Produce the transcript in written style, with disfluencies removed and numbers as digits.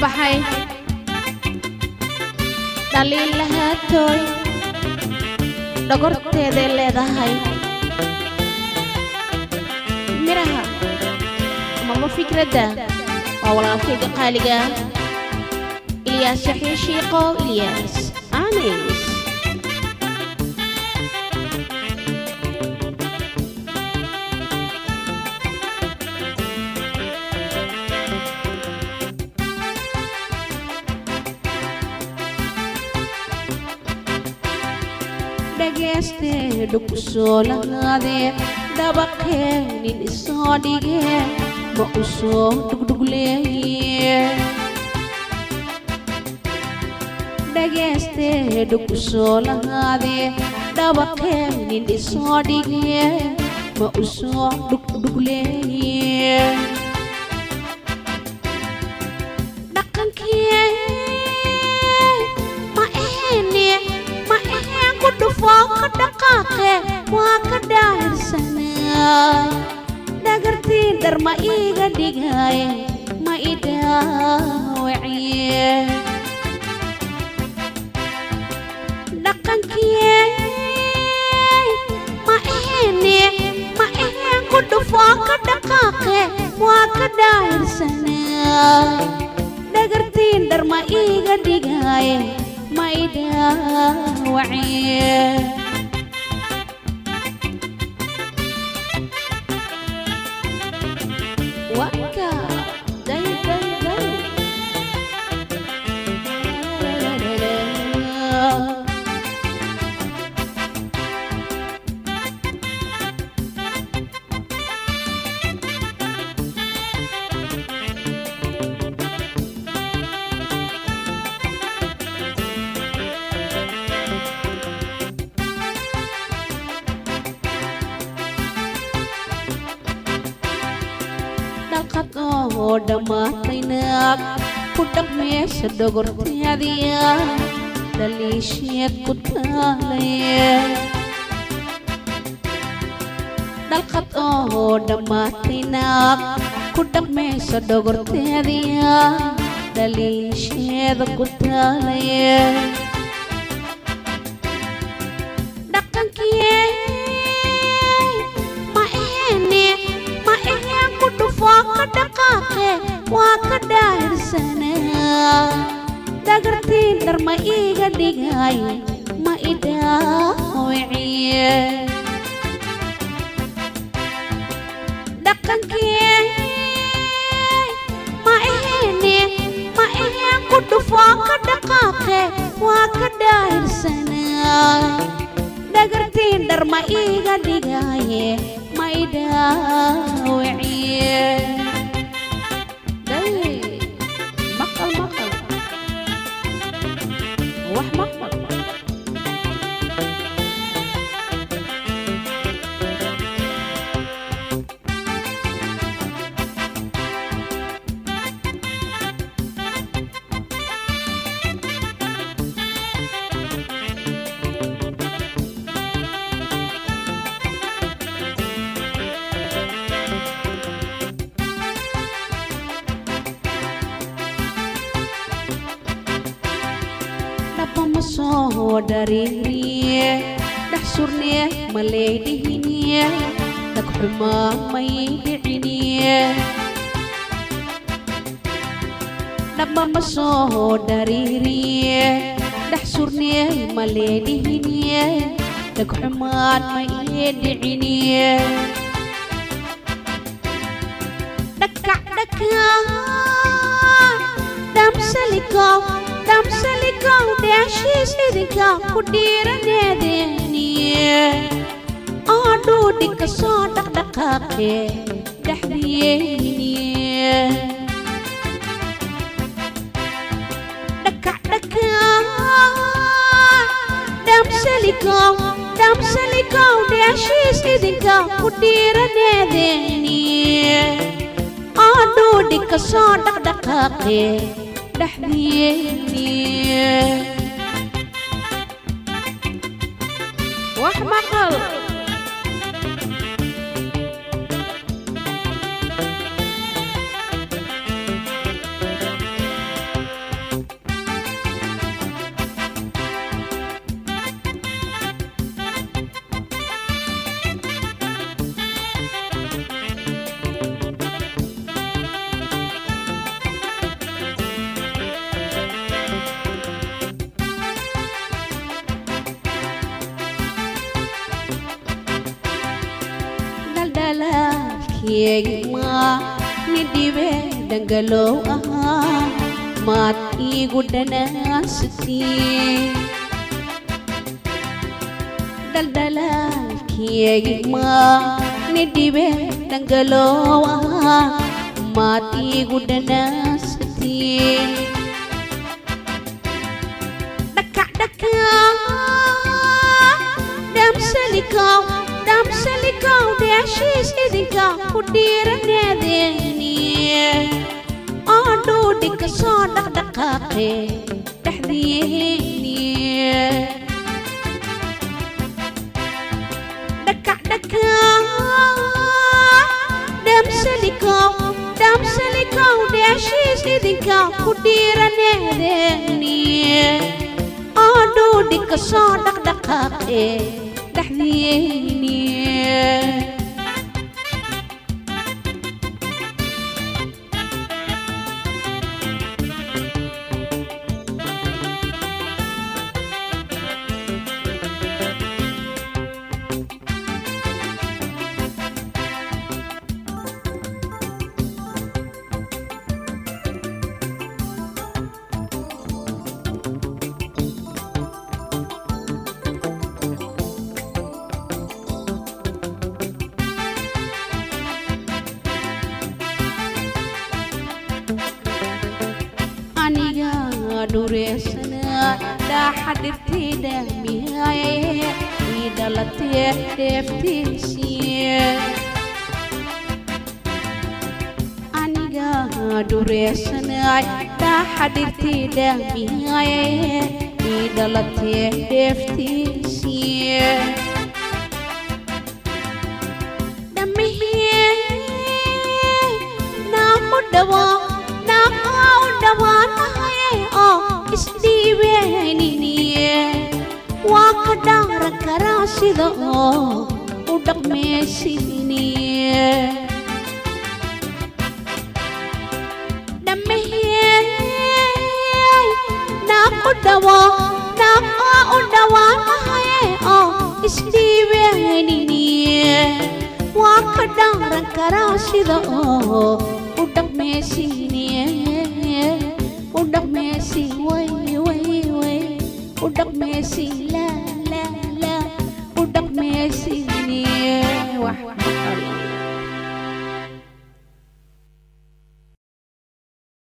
baxay dhaliil lahaatoy dhogorteeday leedahay miraha amaba fikradda waa walaalkayga qaaliga Ilyaas Yaxya Shiiqo Ilyaas Anis dhageyste dhukusoo lagaadee dabaqeenin isoo dhigee ma u soo dhugdhugleeye dhageyste dhukusoo lagaadee dabaqeenin isoo dhigee ma u soo dhugdhugleeye dhaqankii فوق دقاقه وكدا هرسنا دغرتي در ما ايغا دغاي ما ايدا وعي دقنكي ما اهني كد فوق دقاقه وكدا هرسنا دغرتي در ما ايغا دغاي ما إيدا وعي وكا داي dhamaataynaag ku dhaqmeesha dhogorteediya dhaliisheed ku taalaya dhalqad oo dhamaataynaag ku dhaqmeesha dhogorteediya dhaliisheeda ku taalaya dhaqankii فوق دقاقه وكدا هرسنا دغرتي در ما ايغا دغاي ما ايدا وعي دقنكي ما اهني كد فوق دقاقه وكدا هرسنا دغرتي در ما ايغا دغاي ما ايدا وعي داي مقل وح مقل soo dareeriye dhaxsurniye maleydihiniye dhagxumaa may dhiciniye dhabama soo dareeriye dhaxsurniye maleydihiniye dhagxumaan may dhiciniye dhakac damsalikow dashiis idinka ku dhiiraneedeniye aadhuudhi ka soo dhaqdhaqaaqe dhaxdiyeyniye damsalikow dashiis idinka ku dhiiraneedeniye aadhuudhi ka soo dhaqdhaqaaqe dhaxdiyeyniye wax maqal keegma nidhibe dhangalow ahaa maad iigu dhanaasatee dhaldhalaalkeegma nidhibe dhangalow ahaa maad iigu dhanaasatee damsalikaw deeshiis idinka ku dhiiraneedeeni aadhuudhi ka soo dhaqdhaqaaqe dhexdiyeeni damsalikaw deeshiis idinka ku dhiiraneedeeni aadhuudhi ka soo dhaqdhaqaaqe dhexdiyeeni dhureysana dhaaxadhirtayda mihaye ii dhalatee dheeftiisii aniga dhureysana dhaaxadhirtayda mihaye ii dhalatee dheeftiisii dhammihii naamu dhawaa isdhiibeyniniye waa ka dhaaran karaa sida oo u dhaqmeysiniye dhammahey naaq u dhawaanahaye oo isdhiibeyniniye waa ka dhaaran karaa sida oo u dhaqmeysiniye udhaqmeesi way udhaqmeesi la udhaqmeesi